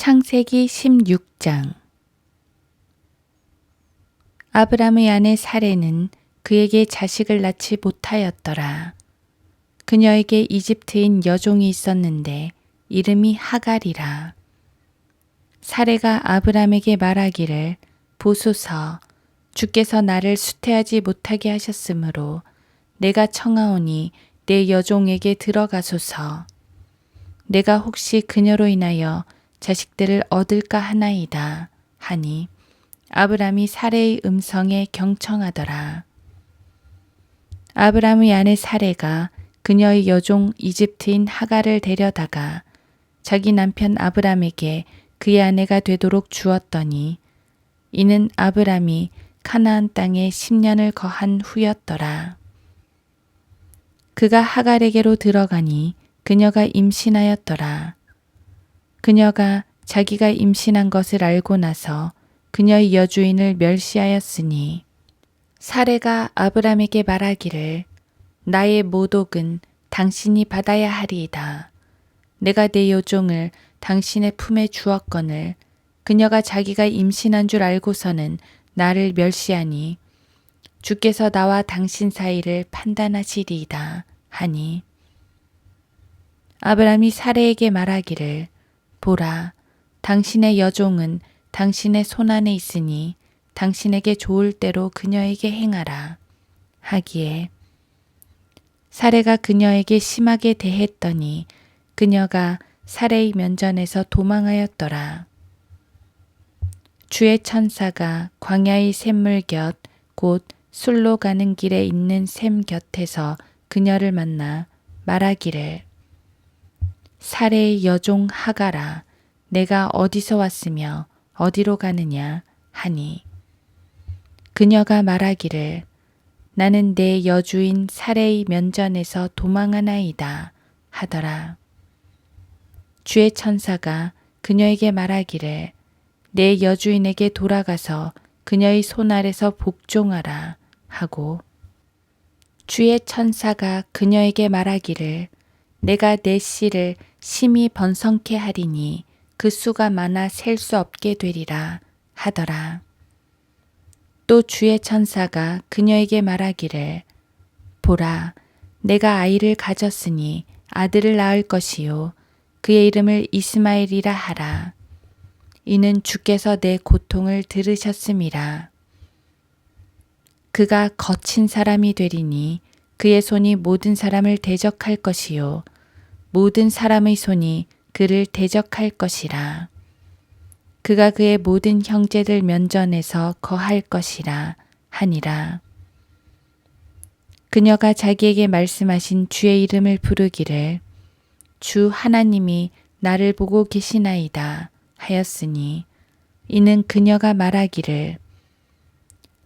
창세기 16장. 아브람의 아내 사레는 그에게 자식을 낳지 못하였더라. 그녀에게 이집트인 여종이 있었는데 이름이 하갈이라. 사레가 아브람에게 말하기를 보소서, 주께서 나를 수태하지 못하게 하셨으므로 내가 청하오니 내 여종에게 들어가소서. 내가 혹시 그녀로 인하여 자식들을 얻을까 하나이다 하니 아브람이 사레의 음성에 경청하더라. 아브람의 아내 사레가 그녀의 여종 이집트인 하갈을 데려다가 자기 남편 아브람에게 그의 아내가 되도록 주었더니 이는 아브람이 가나안 땅에 10년을 거한 후였더라. 그가 하갈에게로 들어가니 그녀가 임신하였더라. 그녀가 자기가 임신한 것을 알고 나서 그녀의 여주인을 멸시하였으니 사레가 아브람에게 말하기를 나의 모독은 당신이 받아야 하리이다. 내가 내 여종을 당신의 품에 주었거늘 그녀가 자기가 임신한 줄 알고서는 나를 멸시하니 주께서 나와 당신 사이를 판단하시리이다 하니 아브람이 사레에게 말하기를 보라, 당신의 여종은 당신의 손안에 있으니 당신에게 좋을 대로 그녀에게 행하라 하기에 사레가 그녀에게 심하게 대했더니 그녀가 사레의 면전에서 도망하였더라. 주의 천사가 광야의 샘물 곁 곧 술로 가는 길에 있는 샘 곁에서 그녀를 만나 말하기를 사레의 여종 하갈아, 내가 어디서 왔으며 어디로 가느냐 하니 그녀가 말하기를 나는 내 여주인 사레의 면전에서 도망하나이다 하더라. 주의 천사가 그녀에게 말하기를 내 여주인에게 돌아가서 그녀의 손아래서 복종하라 하고 주의 천사가 그녀에게 말하기를 내가 내 씨를 심히 번성케 하리니 그 수가 많아 셀 수 없게 되리라 하더라. 또 주의 천사가 그녀에게 말하기를 보라, 내가 아이를 가졌으니 아들을 낳을 것이요 그의 이름을 이스마엘이라 하라. 이는 주께서 내 고통을 들으셨음이라. 그가 거친 사람이 되리니 그의 손이 모든 사람을 대적할 것이요 모든 사람의 손이 그를 대적할 것이라. 그가 그의 모든 형제들 면전에서 거할 것이라 하니라. 그녀가 자기에게 말씀하신 주의 이름을 부르기를 주 하나님이 나를 보고 계시나이다 하였으니 이는 그녀가 말하기를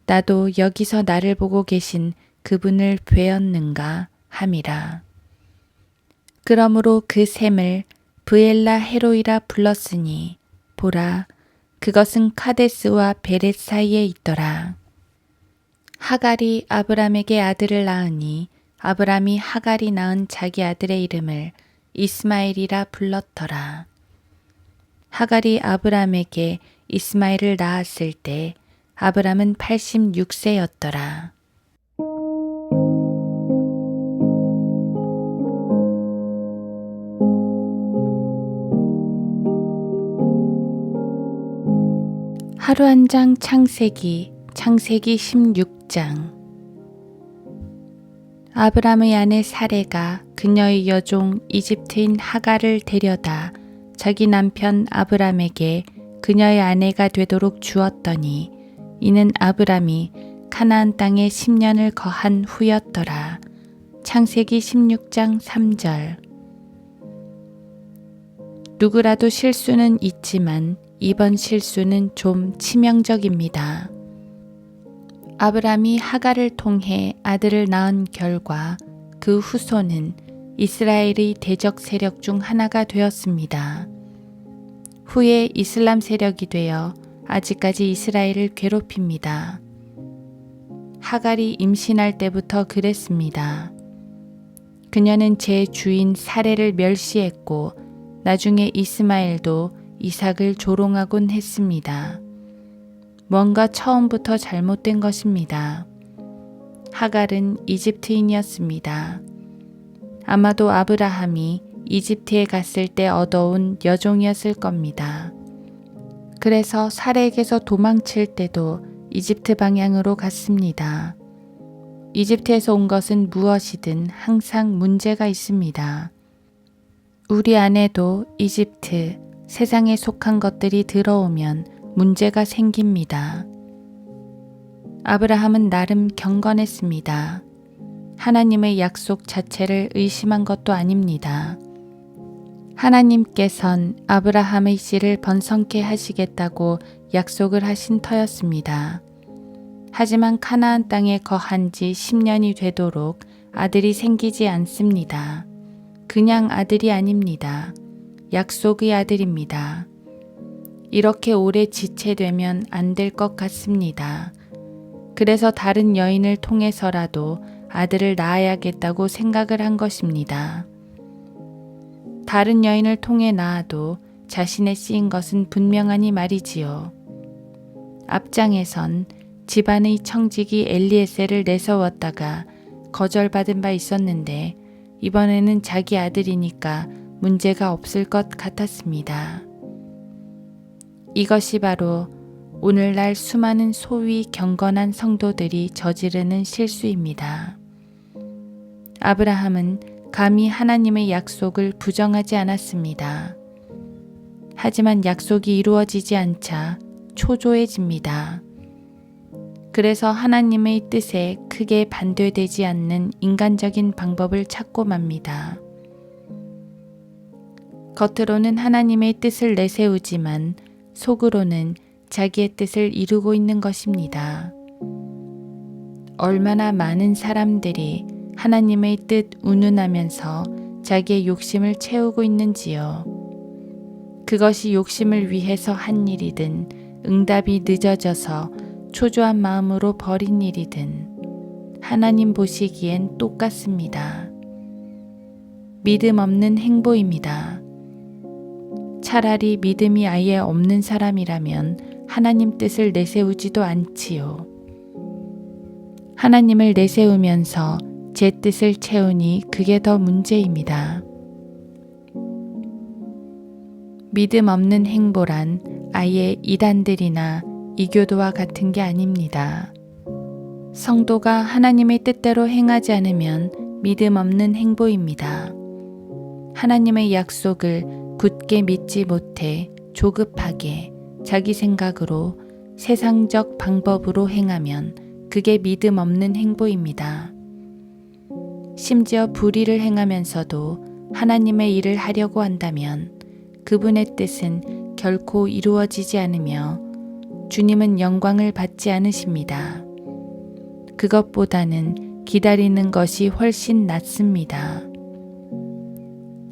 나도 여기서 나를 보고 계신 그분을 뵈었는가 함이라. 그러므로 그 샘을 브엘라 헤로이라 불렀으니 보라, 그것은 카데스와 베렛 사이에 있더라. 하갈이 아브람에게 아들을 낳으니 아브람이 하갈이 낳은 자기 아들의 이름을 이스마엘이라 불렀더라. 하갈이 아브람에게 이스마엘을 낳았을 때 아브람은 86세였더라. 하루 한 장 창세기 16장. 아브람의 아내 사레가 그녀의 여종 이집트인 하갈을 데려다 자기 남편 아브람에게 그녀의 아내가 되도록 주었더니 이는 아브람이 가나안 땅에 10년을 거한 후였더라. 창세기 16장 3절. 누구라도 실수는 있지만 이번 실수는 좀 치명적입니다. 아브람이 하갈을 통해 아들을 낳은 결과 그 후손은 이스라엘의 대적 세력 중 하나가 되었습니다. 후에 이슬람 세력이 되어 아직까지 이스라엘을 괴롭힙니다. 하갈이 임신할 때부터 그랬습니다. 그녀는 제 주인 사레를 멸시했고 나중에 이스마엘도 이삭을 조롱하곤 했습니다. 뭔가 처음부터 잘못된 것입니다. 하갈은 이집트인이었습니다. 아마도 아브라함이 이집트에 갔을 때 얻어온 여종이었을 겁니다. 그래서 사렉에서 도망칠 때도 이집트 방향으로 갔습니다. 이집트에서 온 것은 무엇이든 항상 문제가 있습니다. 우리 안에도 이집트, 세상에 속한 것들이 들어오면 문제가 생깁니다. 아브라함은 나름 경건했습니다. 하나님의 약속 자체를 의심한 것도 아닙니다. 하나님께선 아브라함의 씨를 번성케 하시겠다고 약속을 하신 터였습니다. 하지만 가나안 땅에 거한 지 10년이 되도록 아들이 생기지 않습니다. 그냥 아들이 아닙니다. 약속의 아들입니다. 이렇게 오래 지체되면 안 될 것 같습니다. 그래서 다른 여인을 통해서라도 아들을 낳아야겠다고 생각을 한 것입니다. 다른 여인을 통해 낳아도 자신의 씨인 것은 분명하니 말이지요. 앞장에선 집안의 청지기 엘리에셀을 내세웠다가 거절받은 바 있었는데 이번에는 자기 아들이니까 문제가 없을 것 같았습니다. 이것이 바로 오늘날 수많은 소위 경건한 성도들이 저지르는 실수입니다. 아브라함은 감히 하나님의 약속을 부정하지 않았습니다. 하지만 약속이 이루어지지 않자 초조해집니다. 그래서 하나님의 뜻에 크게 반대되지 않는 인간적인 방법을 찾고 맙니다. 겉으로는 하나님의 뜻을 내세우지만 속으로는 자기의 뜻을 이루고 있는 것입니다. 얼마나 많은 사람들이 하나님의 뜻 운운하면서 자기의 욕심을 채우고 있는지요. 그것이 욕심을 위해서 한 일이든 응답이 늦어져서 초조한 마음으로 벌인 일이든 하나님 보시기엔 똑같습니다. 믿음 없는 행보입니다. 차라리 믿음이 아예 없는 사람이라면 하나님 뜻을 내세우지도 않지요. 하나님을 내세우면서 제 뜻을 채우니 그게 더 문제입니다. 믿음 없는 행보란 아예 이단들이나 이교도와 같은 게 아닙니다. 성도가 하나님의 뜻대로 행하지 않으면 믿음 없는 행보입니다. 하나님의 약속을 굳게 믿지 못해 조급하게 자기 생각으로 세상적 방법으로 행하면 그게 믿음 없는 행보입니다. 심지어 불의를 행하면서도 하나님의 일을 하려고 한다면 그분의 뜻은 결코 이루어지지 않으며 주님은 영광을 받지 않으십니다. 그것보다는 기다리는 것이 훨씬 낫습니다.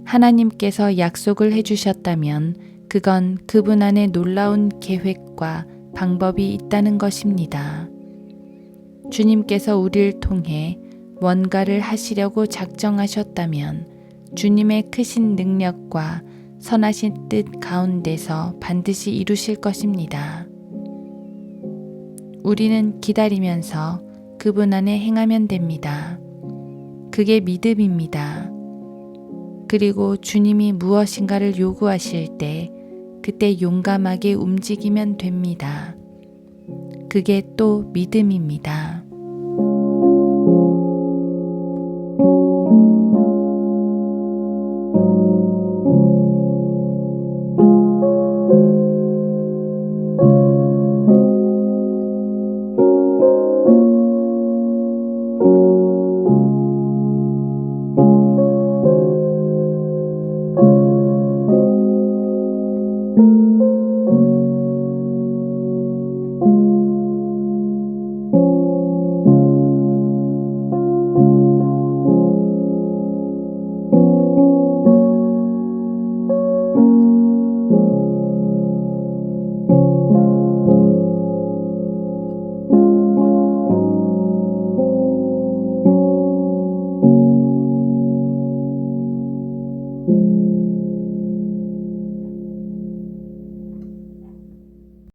하나님께서 약속을 해주셨다면 그건 그분 안에 놀라운 계획과 방법이 있다는 것입니다. 주님께서 우리를 통해 뭔가를 하시려고 작정하셨다면 주님의 크신 능력과 선하신 뜻 가운데서 반드시 이루실 것입니다. 우리는 기다리면서 그분 안에 행하면 됩니다. 그게 믿음입니다. 그리고 주님이 무엇인가를 요구하실 때 그때 용감하게 움직이면 됩니다. 그게 또 믿음입니다.